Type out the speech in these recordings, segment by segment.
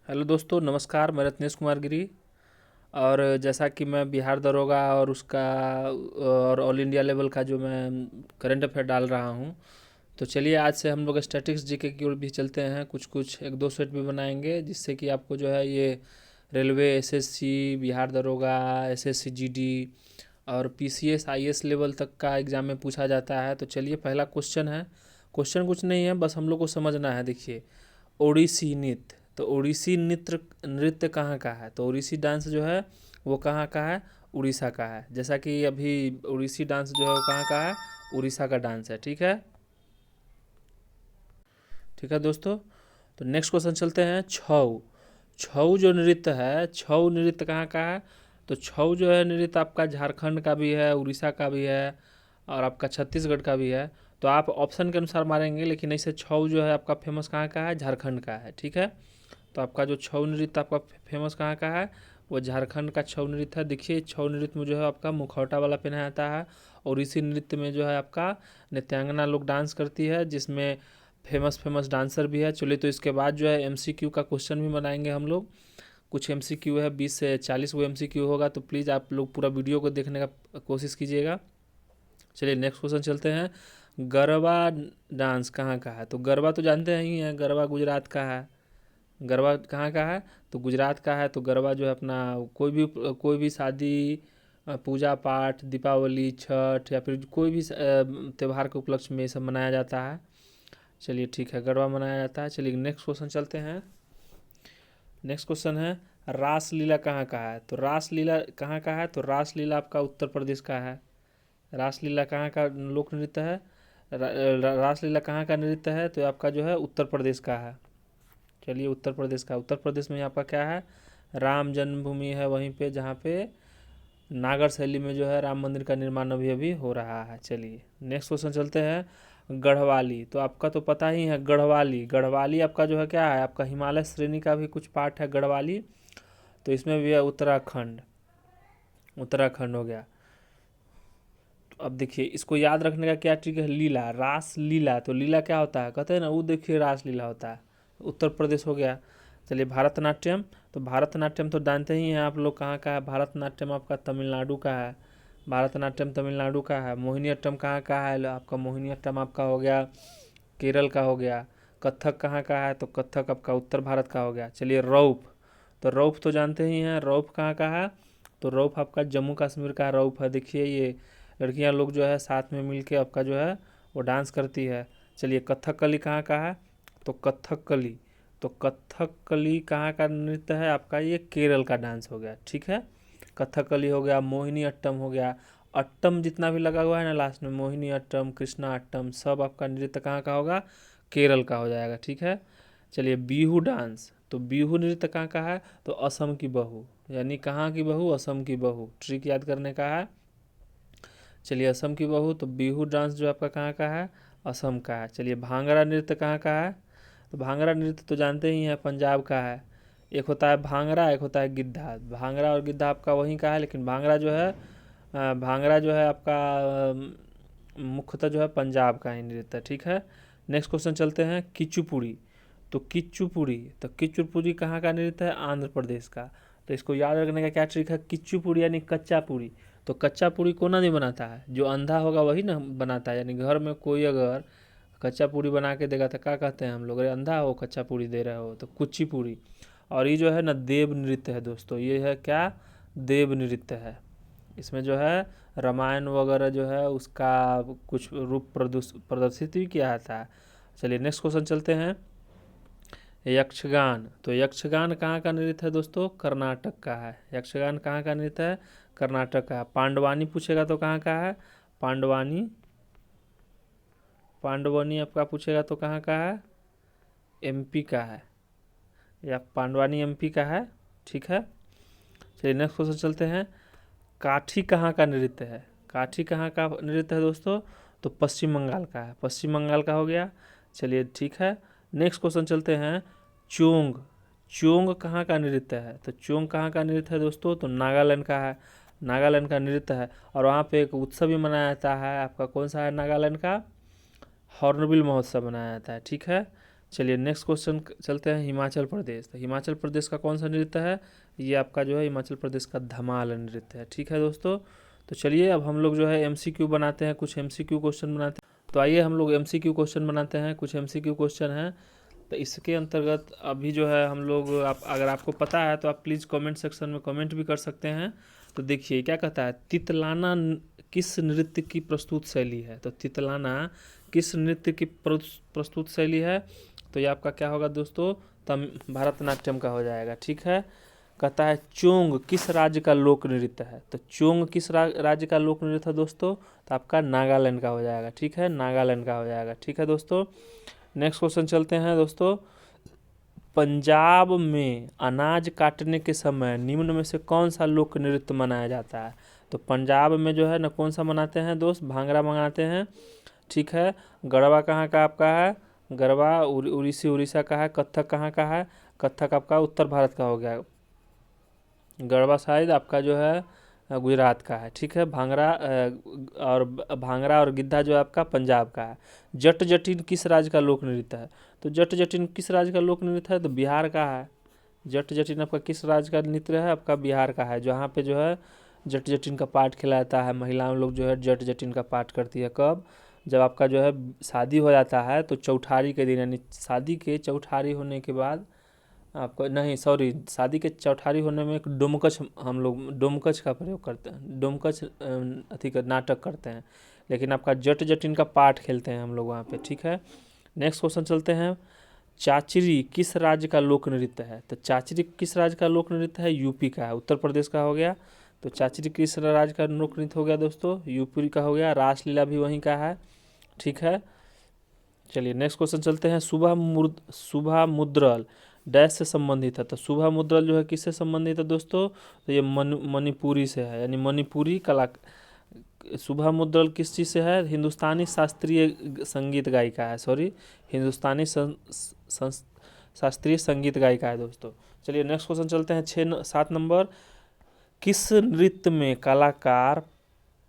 Hello दोस्तों, नमस्कार। मैं रत्नेश कुमार गिरी। और जैसा कि मैं बिहार दरोगा और उसका और ऑल इंडिया लेवल का जो मैं करंट अफेयर डाल रहा हूँ, तो चलिए आज से हम लोग स्टैटिक्स जीके की ओर भी चलते हैं। कुछ कुछ एक दो सेट भी बनाएंगे जिससे कि आपको जो है ये रेलवे, एसएससी, बिहार दरोगा, एसएससी जीडी और पीसीएस आईएएस लेवल तक का एग्ज़ाम में पूछा जाता है। तो चलिए पहला क्वेश्चन है। क्वेश्चन कुछ नहीं है, बस हम लोग को समझना है। देखिए, ओडिसी नृत्य, तो ओडिसी नृत्य नृत्य कहाँ का है? तो ओडिसी डांस जो है वो कहाँ का है? उड़ीसा का है। जैसा कि अभी ओडिसी डांस जो है वो कहाँ का है? उड़ीसा का डांस है। ठीक है, ठीक है दोस्तों। तो नेक्स्ट क्वेश्चन चलते हैं। छऊ, छऊ जो नृत्य है, छऊ नृत्य कहाँ का है? तो छऊ जो है नृत्य आपका झारखंड का भी है, उड़ीसा का भी है और आपका छत्तीसगढ़ का भी है। तो आप ऑप्शन के अनुसार मारेंगे, लेकिन ऐसे छऊ जो है आपका फेमस कहाँ का है? झारखंड का है। ठीक है, तो आपका जो छऊ नृत्य आपका फेमस कहाँ का है? वो झारखंड का छऊ नृत्य है। देखिए, छऊ नृत्य में जो है आपका मुखौटा वाला पहनाया जाता है और इसी नृत्य में जो है आपका नृत्यांगना लोग डांस करती है, जिसमें फेमस फेमस डांसर भी है। चलिए, तो इसके बाद जो है एमसीक्यू का क्वेश्चन भी बनाएंगे हम लोग। कुछ एमसीक्यू है, 20 से 40 वो एमसीक्यू होगा, तो प्लीज़ आप लोग पूरा वीडियो को देखने का कोशिश कीजिएगा। चलिए नेक्स्ट क्वेश्चन चलते हैं। गरबा डांस कहाँ का है? तो गरबा तो जानते ही हैं, गरबा गुजरात का है। गरबा कहाँ का है? तो गुजरात का है। तो गरबा जो है अपना कोई भी शादी, पूजा पाठ, दीपावली, छठ या फिर कोई भी त्यौहार के उपलक्ष्य में ये सब मनाया जाता है। चलिए ठीक है, गरबा मनाया जाता है। चलिए नेक्स्ट क्वेश्चन चलते हैं। नेक्स्ट क्वेश्चन है, रास लीला कहाँ का है? तो रास लीला कहाँ का है? तो रास लीला आपका उत्तर प्रदेश का है। रास लीला कहाँ का लोक नृत्य है? रास लीला कहाँ का नृत्य है? तो आपका जो है उत्तर प्रदेश का है। चलिए, उत्तर प्रदेश का, उत्तर प्रदेश में आपका क्या है? राम जन्मभूमि है वहीं पे, जहाँ पे नागर शैली में जो है राम मंदिर का निर्माण अभी अभी हो रहा है। चलिए नेक्स्ट क्वेश्चन चलते हैं। गढ़वाली, तो आपका तो पता ही है गढ़वाली। गढ़वाली आपका जो है क्या है? आपका हिमालय श्रेणी का भी कुछ पार्ट है गढ़वाली। तो इसमें भी है उत्तराखंड। उत्तराखंड हो गया। तो अब देखिए, इसको याद रखने का क्या ट्रिक है? लीला, रास लीला। तो लीला क्या होता है? कहते हैं ना, वो देखिए रास लीला होता है। उत्तर प्रदेश हो गया। चलिए भारतनाट्यम, तो भारतनाट्यम तो जानते ही हैं आप लोग कहाँ का है। भारतनाट्यम आपका तमिलनाडु का है। भारतनाट्यम तमिलनाडु का है। मोहिनीअट्टम कहाँ का है? आपका मोहिनीअट्टम आपका हो गया केरल का हो गया। कथक कहाँ का है? तो कथक आपका उत्तर भारत का हो गया। चलिए रौफ, तो रौफ तो जानते ही हैं, रौफ कहाँ का है? तो रौफ आपका जम्मू कश्मीर का रौफ है। देखिए, ये लड़कियां लोग जो है साथ में मिलके आपका जो है वो डांस करती है। चलिए कथकली कहाँ का है? तो कथकली, तो कथकली कहाँ का नृत्य है? आपका ये केरल का डांस हो गया। ठीक है, कथकली हो गया, मोहिनी अट्टम हो गया। अट्टम जितना भी लगा हुआ है ना लास्ट में, मोहिनी अट्टम, कृष्णा अट्टम, सब आपका नृत्य कहाँ का होगा? केरल का हो जाएगा। ठीक है, चलिए बिहू डांस, तो बिहू नृत्य कहाँ का है? तो असम की बहू, यानी कहाँ की बहू? असम की बहू। ट्रिक याद करने का है। चलिए असम की बहू, तो बिहू डांस जो आपका कहाँ का है? असम का है। चलिए भांगड़ा नृत्य कहाँ का है? तो भांगड़ा नृत्य तो जानते ही हैं, पंजाब का है। एक होता है भांगड़ा, एक होता है गिद्धा। भांगड़ा और गिद्धा आपका वहीं का है, लेकिन भांगड़ा जो है भांगड़ा जो है आपका मुख्यतः जो है पंजाब का ही नृत्य। ठीक है, नेक्स्ट क्वेश्चन चलते हैं। किच्चुपुड़ी, तो किच्चुपुड़ी, तो किच्चुपुड़ी कहाँ का नृत्य है? आंध्र प्रदेश का। तो इसको याद रखने का क्या ट्रिक है? किच्चुपुड़ी यानी कच्चा पूड़ी। तो कच्चा पूड़ी कौन नहीं बनाता है? जो अंधा होगा वही ना बनाता है। यानी घर में कोई अगर कच्चा पूड़ी बना के देगा तो क्या कहते हैं हम लोग? अरे अंधा हो, कच्चा पूड़ी दे रहे हो, तो कुच्ची पूड़ी। और ये जो है ना देव नृत्य है दोस्तों। ये है क्या? देव नृत्य है। इसमें जो है रामायण वगैरह जो है उसका कुछ रूप प्रदर्शित भी किया था। चलिए नेक्स्ट क्वेश्चन चलते हैं। यक्षगान, तो यक्षगान कहाँ का नृत्य है दोस्तों? कर्नाटक का है। यक्षगान कहाँ का नृत्य है? कर्नाटक का है। पांडवानी पूछेगा तो कहाँ का है? पांडवानी, पांडवानी आपका पूछेगा तो कहाँ का है? एमपी का है, या पांडवानी एमपी का है। ठीक है, चलिए नेक्स्ट क्वेश्चन चलते हैं। काठी कहाँ का नृत्य है? काठी कहाँ का नृत्य है दोस्तों? तो पश्चिम बंगाल का है। पश्चिम बंगाल का हो गया। चलिए ठीक है, नेक्स्ट क्वेश्चन चलते हैं। चोंग, चोंग कहाँ का नृत्य है? तो चोंग कहाँ का नृत्य है दोस्तों? तो नागालैंड का है। नागालैंड का नृत्य है। और वहाँ पे एक उत्सव भी मनाया जाता है। आपका कौन सा है नागालैंड का? हॉर्नबिल महोत्सव मनाया जाता है। ठीक है, चलिए नेक्स्ट क्वेश्चन चलते हैं हिमाचल प्रदेश। तो हिमाचल प्रदेश का कौन सा नृत्य है? ये आपका जो है हिमाचल प्रदेश का धमाल नृत्य है। ठीक है दोस्तों, तो चलिए अब हम लोग जो है एमसीक्यू बनाते हैं, कुछ एमसीक्यू क्वेश्चन बनाते हैं। तो आइए हम लोग एमसीक्यू क्वेश्चन बनाते हैं, कुछ एमसीक्यू क्वेश्चन हैं। तो इसके अंतर्गत अभी जो है हम लोग अगर आपको पता है तो आप प्लीज़ कमेंट सेक्शन में कमेंट भी कर सकते हैं। तो देखिए क्या कहता है, तितलाना किस नृत्य की प्रस्तुत शैली है? तो तितलाना किस नृत्य की प्रस्तुत शैली है? तो ये आपका क्या होगा दोस्तों, भरतनाट्यम का हो जाएगा। ठीक है। कहता है चोंग किस राज्य का लोक नृत्य है? तो चोंग किस राज्य का लोक नृत्य है दोस्तों? तो आपका नागालैंड का हो जाएगा। ठीक है, नागालैंड का हो जाएगा। ठीक है दोस्तों, नेक्स्ट क्वेश्चन चलते हैं दोस्तों। पंजाब में अनाज काटने के समय निम्न में से कौन सा लोक नृत्य मनाया जाता है? तो पंजाब में जो है ना कौन सा मनाते हैं दोस्त, भांगड़ा मनाते हैं। ठीक है। गरबा कहाँ का आपका है? गरबा उड़ीसा का है। कथक कहाँ का है? कथक आपका उत्तर भारत का हो गया। गरबा शायद आपका जो है गुजरात का है। ठीक है। भांगड़ा और गिद्धा जो है आपका पंजाब का है। जट जटिन किस राज्य का लोक नृत्य है? तो जट जटिन किस राज्य का लोक नृत्य है? तो बिहार का है। जट जटिन आपका किस राज्य का नृत्य है? आपका बिहार का है। जहाँ पे जो है जट जटिन का पाठ खिलाता है, महिलाओं लोग जो है जट जटिन का पाठ करती है। कब? जब आपका जो है शादी हो जाता है तो चौठारी के दिन, यानी शादी के चौठारी होने के बाद आपको, नहीं सॉरी, शादी के चौठारी होने में एक डोमकच, हम लोग डोमकच का प्रयोग करते हैं, डोमकच अथी का नाटक करते हैं। लेकिन आपका जट जटिन का पाठ खेलते हैं हम लोग वहाँ पे। ठीक है। नेक्स्ट क्वेश्चन चलते हैं। चाचरी किस राज्य का लोक नृत्य है? तो चाचरी किस राज्य का लोक नृत्य है? यूपी का है, उत्तर प्रदेश का हो गया। तो चाचरी किस राज्य का लोक नृत्य हो गया दोस्तों? यूपी का हो गया। रासलीला भी वहीं का है। ठीक है। चलिए नेक्स्ट क्वेश्चन चलते हैं। शुभा मुद्रल डैश से संबंधित है? तो शुभा मुद्रल जो है किससे संबंधित है दोस्तों? तो ये मणिपुरी से है, यानी मणिपुरी कला। शुभा मुद्रल किस चीज़ से है? हिंदुस्तानी शास्त्रीय संगीत गायिका है, सॉरी, हिंदुस्तानी शास्त्रीय संगीत गायिका है दोस्तों। चलिए नेक्स्ट क्वेश्चन चलते हैं 7 नंबर। किस नृत्य में कलाकार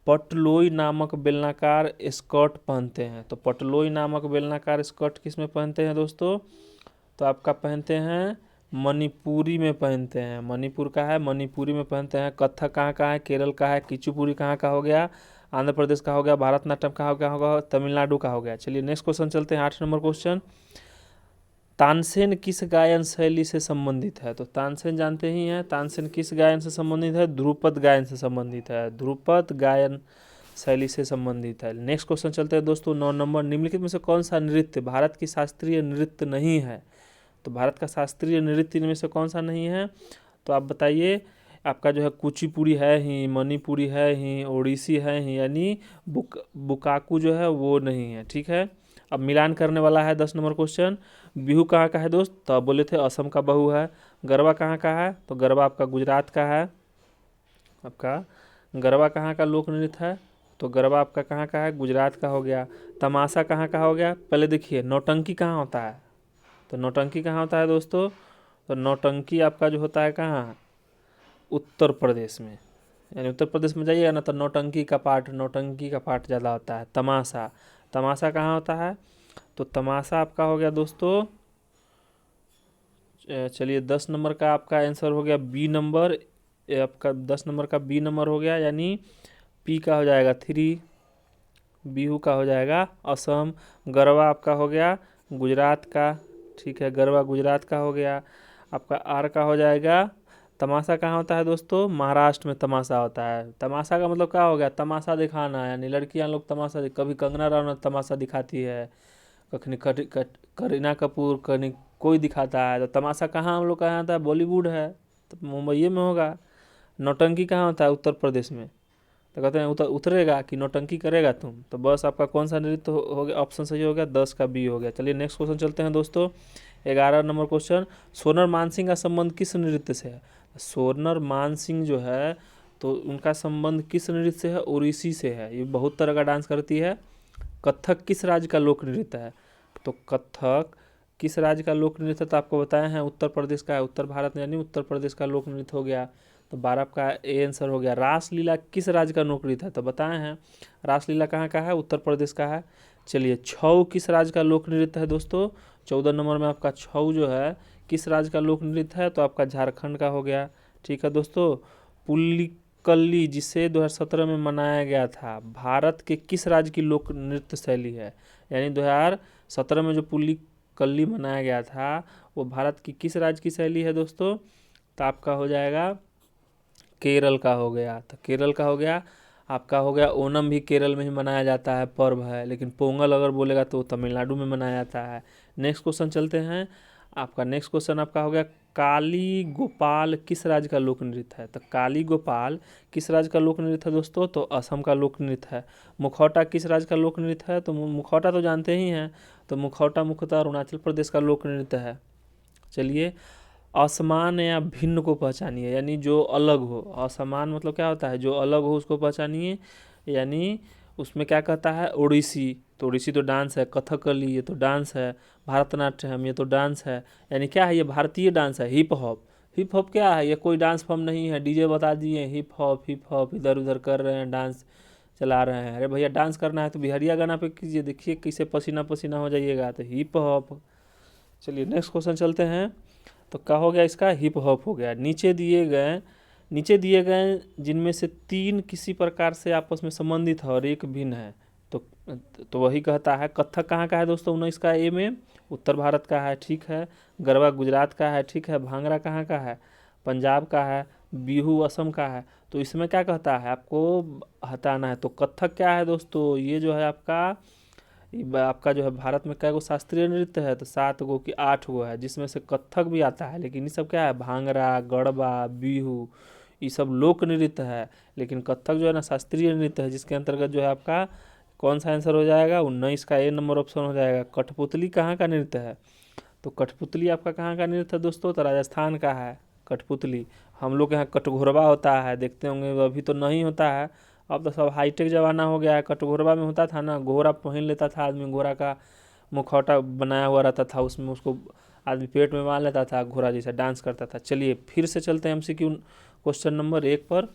पटलोई नामक बेलनाकार स्कर्ट पहनते हैं? तो पटलोई नामक बेलनाकार स्कर्ट किस में पहनते हैं दोस्तों? तो आपका पहनते हैं मणिपुरी में पहनते हैं। मणिपुर का है, मणिपुरी में पहनते हैं। कथक कहाँ का है? केरल का है। कुचिपुड़ी कहाँ का हो गया? आंध्र प्रदेश का हो गया। भारतनाट्यम का हो गया होगा तमिलनाडु का हो गया। चलिए नेक्स्ट क्वेश्चन चलते हैं 8 नंबर क्वेश्चन। तानसेन किस गायन शैली से संबंधित है? तो तानसेन जानते ही हैं, तानसेन किस गायन से संबंधित है? ध्रुपद गायन से संबंधित है। ध्रुपद गायन शैली से संबंधित है। नेक्स्ट क्वेश्चन चलते हैं दोस्तों 9 नंबर। निम्नलिखित में से कौन सा नृत्य भारत की शास्त्रीय नृत्य नहीं है? तो भारत का शास्त्रीय नृत्य इनमें से कौन सा नहीं है? तो आप बताइए। आपका जो है कुचिपुड़ी है ही, मणिपुरी है ही, ओडिसी है ही, यानी बुकाकू जो है वो नहीं है। ठीक है। अब मिलान करने वाला है 10 नंबर क्वेश्चन। बिहू कहाँ का है दोस्त? तो आप बोले थे असम का बहू है। गरबा कहाँ का है? तो गरबा आपका गुजरात का है। आपका गरबा कहाँ का लोक नृत्य है? तो गरबा आपका कहाँ का है? गुजरात का हो गया। तमाशा कहाँ का हो गया? पहले देखिए नौटंकी कहाँ होता है? तो नौटंकी कहाँ होता है दोस्तों? तो नौटंकी आपका जो होता है कहाँ? उत्तर प्रदेश में, यानी उत्तर प्रदेश में जाइएगा ना तो नौटंकी का पाठ ज़्यादा होता है। तमाशा कहाँ होता है? तो तमाशा आपका हो गया दोस्तों, चलिए 10 नंबर का आपका आंसर हो गया बी नंबर। आपका 10 नंबर का बी नंबर हो गया, यानी पी का हो जाएगा 3, बिहू का हो जाएगा असम। गरबा आपका हो गया गुजरात का। ठीक है, गरबा गुजरात का हो गया। आपका आर का हो जाएगा। तमाशा कहाँ होता है दोस्तों? महाराष्ट्र में तमाशा होता है। तमाशा का मतलब क्या हो गया? तमाशा दिखाना, यानी लड़कियां लोग तमाशा, कभी कंगना रनौत तमाशा दिखाती है, कखनी करीना कपूर, कहीं कोई दिखाता है। तो तमाशा कहाँ हम लोग का यहाँ आता है? बॉलीवुड है, तो मुंबई में होगा। नौटंकी कहाँ होता है? उत्तर प्रदेश में। तो कहते हैं उतरेगा कि नौटंकी करेगा तुम? तो बस आपका कौन सा नृत्य हो गया? ऑप्शन सही हो गया, 10 का बी हो गया। चलिए नेक्स्ट क्वेश्चन चलते हैं दोस्तों 11 नंबर क्वेश्चन। सोनर मानसिंह का संबंध किस नृत्य से है? सोनर मानसिंह जो है तो उनका संबंध किस नृत्य से है? ओडिसी से है। ये बहुत तरह का डांस करती है। कथक किस राज्य का लोक नृत्य है? तो कथक किस राज्य का लोक नृत्य? तो आपको बताया है उत्तर प्रदेश का है। उत्तर भारत यानी उत्तर प्रदेश का लोक नृत्य हो गया। तो 12 का ए आंसर हो गया। रासलीला किस राज्य का लोक नृत्य है? तो बताए हैं रासलीला कहाँ का है? उत्तर प्रदेश का है। चलिए छऊ किस राज्य का लोक नृत्य है दोस्तों? 14 नंबर में आपका छऊ जो है किस राज्य का लोक नृत्य है? तो आपका झारखंड का हो गया। ठीक है दोस्तों। पुलिकल्ली जिसे 2017 में मनाया गया था, भारत के किस राज्य की लोक नृत्य शैली है? यानी 2017 में जो पुलिकल्ली मनाया गया था वो भारत की किस राज्य की शैली है दोस्तों? तो आपका हो जाएगा केरल का हो गया। तो केरल का हो गया। आपका हो गया ओणम भी केरल में ही मनाया जाता है, पर्व है, लेकिन पोंगल अगर बोलेगा तो तमिलनाडु में मनाया जाता है। नेक्स्ट क्वेश्चन चलते हैं। आपका नेक्स्ट क्वेश्चन आपका हो गया काली गोपाल किस राज्य का लोक नृत्य है? तो काली गोपाल किस राज्य का लोक नृत्य है दोस्तों? तो असम का लोक नृत्य है। मुखौटा किस राज्य का लोक नृत्य है? तो मुखौटा तो जानते ही हैं, तो मुखौटा मुख्यतः अरुणाचल प्रदेश का लोक नृत्य है। चलिए असमान या भिन्न को पहचानिए, यानी जो अलग हो। असमान मतलब क्या होता है? जो अलग हो उसको पहचानिए। यानी उसमें क्या कहता है? ओडिसी, तो ओडिसी तो डांस है। कथकली ये तो डांस है। भारतनाट्यम ये तो डांस है। यानी क्या है? ये भारतीय डांस है। हिप हॉप, हिप हॉप क्या है? ये कोई डांस फॉर्म नहीं है। डीजे बता दिए हिप हॉप इधर उधर कर रहे हैं, डांस चला रहे हैं। अरे भैया डांस करना है तो बिहारिया गाना पे कीजिए, देखिए कैसे पसीना पसीना हो जाइएगा। तो हिप हॉप। चलिए नेक्स्ट क्वेश्चन चलते हैं। तो क्या हो गया इसका? हिप हॉप हो गया। नीचे दिए गए जिनमें से 3 किसी प्रकार से आपस में संबंधित है और एक भिन्न है, तो वही कहता है। कथक कहाँ का है दोस्तों? 19 का ए में उत्तर भारत का है। ठीक है। गरबा गुजरात का है। ठीक है। भांगड़ा कहाँ का है? पंजाब का है। बिहू असम का है। तो इसमें क्या कहता है? आपको हटाना है। तो कथक क्या है दोस्तों? ये जो है आपका जो है भारत में कै गो शास्त्रीय नृत्य है? तो 7 गो की 8 गो है, जिसमें से कथक भी आता है। लेकिन ये सब क्या है? भांगड़ा, गरबा, बिहू, ये सब लोक नृत्य है। लेकिन कथक जो है ना शास्त्रीय नृत्य है, जिसके अंतर्गत जो है आपका कौन सा आंसर हो जाएगा? 19 का ए नंबर ऑप्शन हो जाएगा। कठपुतली कहाँ का नृत्य है? तो कठपुतली आपका कहाँ का नृत्य है दोस्तों? तो राजस्थान का है कठपुतली। हम लोग के यहाँ कटघोरवा होता है, देखते होंगे। अभी तो नहीं होता है, अब तो सब हाईटेक ज़माना हो गया है। कटघोरवा में होता था ना, घोड़ा पहन लेता था आदमी, घोड़ा का मुखौटा बनाया हुआ रहता था, उसमें उसको आदमी पेट में बांध लेता था, घोड़ा जैसा डांस करता था। चलिए फिर से चलते हैं MCQ क्वेश्चन नंबर 1 पर।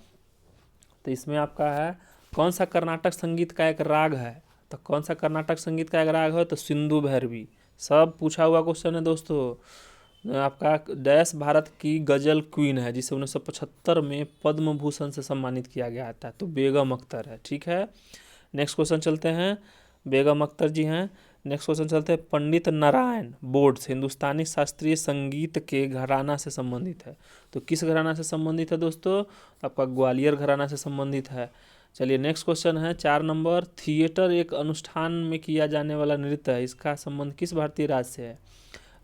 तो इसमें आपका है कौन सा कर्नाटक संगीत का एक राग है? तो कौन सा कर्नाटक संगीत का एक राग है? तो सिंधु भैरवी। सब पूछा हुआ क्वेश्चन है दोस्तों। आपका डैश भारत की गजल क्वीन है, जिसे 1975 में पद्म भूषण से सम्मानित किया गया था? तो बेगम अख्तर है। ठीक है। नेक्स्ट क्वेश्चन चलते हैं। बेगम अख्तर जी हैं। नेक्स्ट क्वेश्चन चलते हैं। पंडित नारायण बोर्ड्स हिंदुस्तानी शास्त्रीय संगीत के घराना से संबंधित है? तो किस घराना से संबंधित है दोस्तों? आपका ग्वालियर घराना से संबंधित है। चलिए नेक्स्ट क्वेश्चन है 4 नंबर। थिएटर एक अनुष्ठान में किया जाने वाला नृत्य है, इसका संबंध किस भारतीय राज्य से है?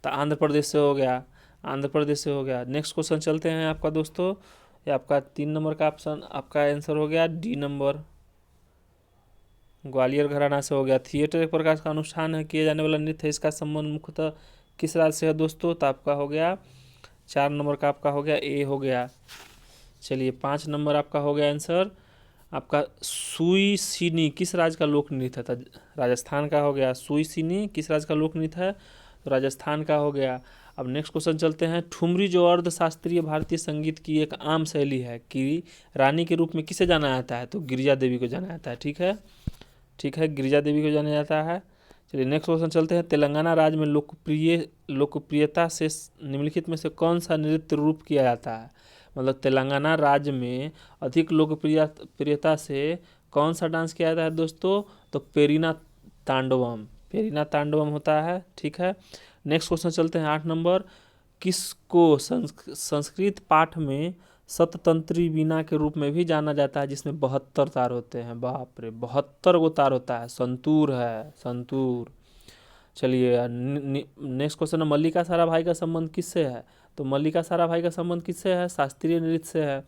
तो आंध्र प्रदेश से हो गया। आंध्र प्रदेश से हो गया। नेक्स्ट क्वेश्चन चलते हैं आपका दोस्तों। ये आपका 3 नंबर का ऑप्शन, आपका आंसर हो गया डी नंबर, ग्वालियर घराना से हो गया। थिएटर एक प्रकार का अनुष्ठान है, किए जाने वाला नृत्य है, इसका संबंध मुख्यतः किस राज्य से है दोस्तों? तो आपका हो गया 4 नंबर का आपका हो गया ए हो गया। चलिए 5 नंबर आपका हो गया आंसर। आपका सुई सीनी किस राज्य का लोक नृत्य था? राजस्थान का हो गया। सुई सीनी किस राज्य का लोक नृत्य है? तो राजस्थान का हो गया। अब नेक्स्ट क्वेश्चन चलते हैं। ठुमरी जो अर्ध शास्त्रीय भारतीय संगीत की एक आम शैली है, कि रानी के रूप में किसे जाना जाता है? तो गिरिजा देवी को जाना जाता है। ठीक है। ठीक है, गिरिजा देवी को जाना जाता है। चलिए नेक्स्ट क्वेश्चन चलते हैं। तेलंगाना राज्य में लोकप्रियता से निम्नलिखित में से कौन सा नृत्य रूप किया जाता है? मतलब तेलंगाना राज्य में अधिक लोकप्रियता से कौन सा डांस किया जाता है दोस्तों? तो पेरीना तांडवम, पेरीना तांडवम होता है। ठीक है। नेक्स्ट क्वेश्चन चलते हैं 8 नंबर। किसको संस्कृत पाठ में शततंत्री वीणा के रूप में भी जाना जाता है, जिसमें 72 तार होते हैं? बाप रे, 72 गो तार होता है। संतूर है, संतूर। चलिए नेक्स्ट क्वेश्चन है। मल्लिका साराभाई का संबंध किससे है? तो मल्लिका साराभाई का संबंध किससे है? शास्त्रीय नृत्य से है।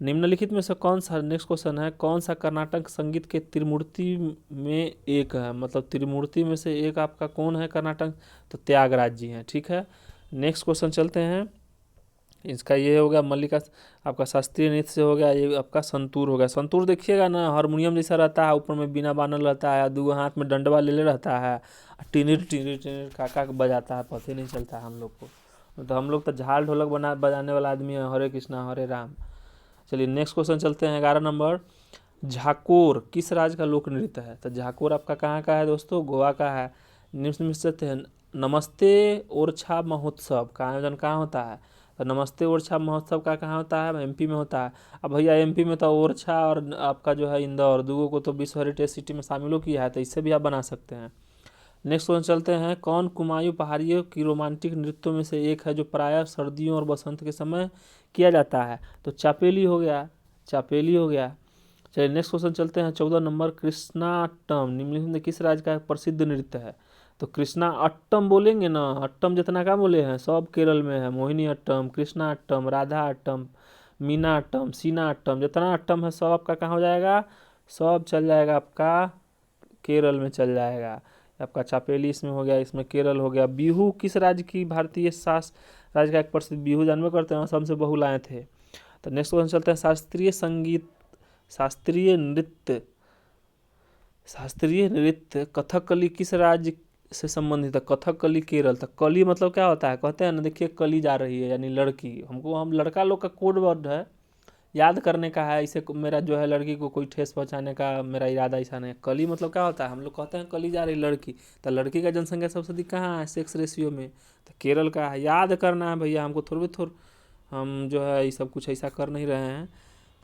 निम्नलिखित में से कौन सा, नेक्स्ट क्वेश्चन है, कौन सा कर्नाटक संगीत के त्रिमूर्ति में एक है? मतलब त्रिमूर्ति में से एक आपका कौन है कर्नाटक? तो त्यागराज जी हैं। ठीक है। नेक्स्ट क्वेश्चन चलते हैं। इसका ये हो गया मल्लिका, आपका शास्त्रीय नृत्य से हो गया। ये आपका संतूर हो गया। संतूर देखिएगा ना, हारमोनियम जैसा रहता है, ऊपर में बीना बानल रहता है, 2 हाथ में डंडवा ले रहता है, टिनिर टिनिर टिनिर काका बजाता है, पता ही नहीं चलता हम लोग को। तो हम लोग तो झाल ढोलक बजाने वाला आदमी है। हरे कृष्णा हरे राम। चलिए नेक्स्ट क्वेश्चन चलते हैं 11 नंबर। झाकोर किस राज्य का लोक नृत्य है? तो झाकोर आपका कहाँ का है दोस्तों? गोवा का है। निम्न में से नमस्ते ओरछा महोत्सव का आयोजन कहाँ होता है? तो नमस्ते ओरछा महोत्सव का कहाँ होता है? एमपी में होता है। अब भैया एमपी में तो ओरछा और आपका जो है इंदौर, दूगों को तो विश्व हेरिटेज सिटी में शामिल किया है, तो इससे भी आप बना सकते हैं। नेक्स्ट क्वेश्चन चलते हैं। कौन कुमायूं पहाड़ियों की रोमांटिक नृत्यों में से एक है जो प्रायः सर्दियों और बसंत के समय किया जाता है? तो चापेली हो गया, चापेली हो गया। चलिए नेक्स्ट क्वेश्चन चलते हैं। 14 नंबर, कृष्णाट्टम निम्नलिखित में किस राज्य का प्रसिद्ध नृत्य है? तो कृष्णा अट्टम बोलेंगे ना, अट्टम जितना का बोले हैं सब केरल में है। मोहिनी अट्टम, कृष्णा अट्टम, राधा अट्टम, मीना अट्टम, सीना अट्टम, जितना अट्टम है सब आपका कहाँ हो जाएगा? सब चल जाएगा आपका केरल में चल जाएगा। आपका चापेली इसमें हो गया, इसमें केरल हो गया। बिहू किस राज्य की भारतीय राज्य का एक प्रसिद्ध बिहू जानवे करते हैं, सबसे बहुलाए थे। तो नेक्स्ट क्वेश्चन चलते हैं। शास्त्रीय संगीत, शास्त्रीय नृत्य कथकली किस राज्य से संबंधित है? कथकली केरल। तो कली मतलब क्या होता है? कहते हैं ना, देखिए कली जा रही है यानी लड़की। हम लड़का लोग का कोड वर्ड है, याद करने का है। इसे मेरा जो है लड़की को कोई ठेस पहुंचाने का मेरा इरादा ऐसा नहीं है। कली मतलब क्या होता है? हम लोग कहते हैं कली जा रही लड़की, तो लड़की का जनसंख्या सबसे अधिक कहाँ है सेक्स रेशियो में? तो केरल का है। याद करना है भैया हमको, थोड़ा हम जो है ये सब कुछ ऐसा कर नहीं रहे हैं।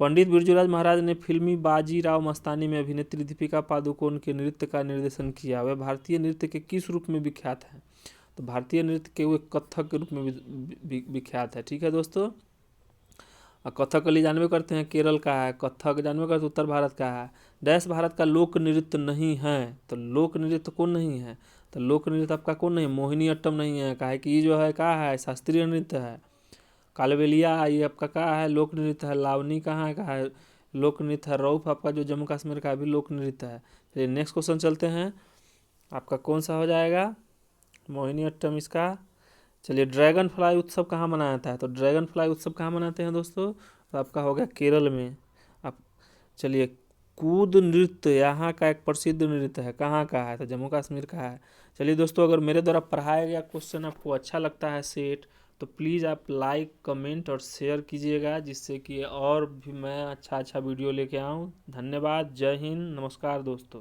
पंडित बिरजूराज महाराज ने फिल्मी बाजीराव मस्तानी में अभिनेत्री दीपिका पादुकोण के नृत्य का निर्देशन किया। वह भारतीय नृत्य के किस रूप में विख्यात है? तो भारतीय नृत्य के वो कथक के रूप में विख्यात है। ठीक है दोस्तों। कथकली जानवे करते हैं केरल का है, कथक जानवे करते उत्तर भारत का है। डैश भारत का लोक नृत्य नहीं है? तो लोक नृत्य कौन नहीं है? तो लोक नृत्य आपका कौन नहीं है? मोहिनी अट्टम नहीं है, काहे कि ये जो है क्या है? शास्त्रीय नृत्य है। कालबेलिया ये आपका कहाँ है? लोक नृत्य है। लावनी कहाँ का है? लोक नृत्य है। रऊफ आपका जो जम्मू कश्मीर का भी लोक नृत्य है। चलिए नेक्स्ट क्वेश्चन चलते हैं। आपका कौन सा हो जाएगा? मोहिनी अट्टम इसका। चलिए ड्रैगन फ्लाई उत्सव कहाँ मनाया जाता है? तो ड्रैगन फ्लाई उत्सव कहाँ मनाते हैं दोस्तों? तो आपका हो गया केरल में। आप चलिए कूद नृत्य यहाँ का एक प्रसिद्ध नृत्य है, कहाँ का है? तो जम्मू कश्मीर का है। चलिए दोस्तों, अगर मेरे द्वारा पढ़ाया गया क्वेश्चन आपको अच्छा लगता है सेट, तो प्लीज़ आप लाइक कमेंट और शेयर कीजिएगा, जिससे कि और भी मैं अच्छा वीडियो लेके आऊँ। धन्यवाद। जय हिंद। नमस्कार दोस्तों।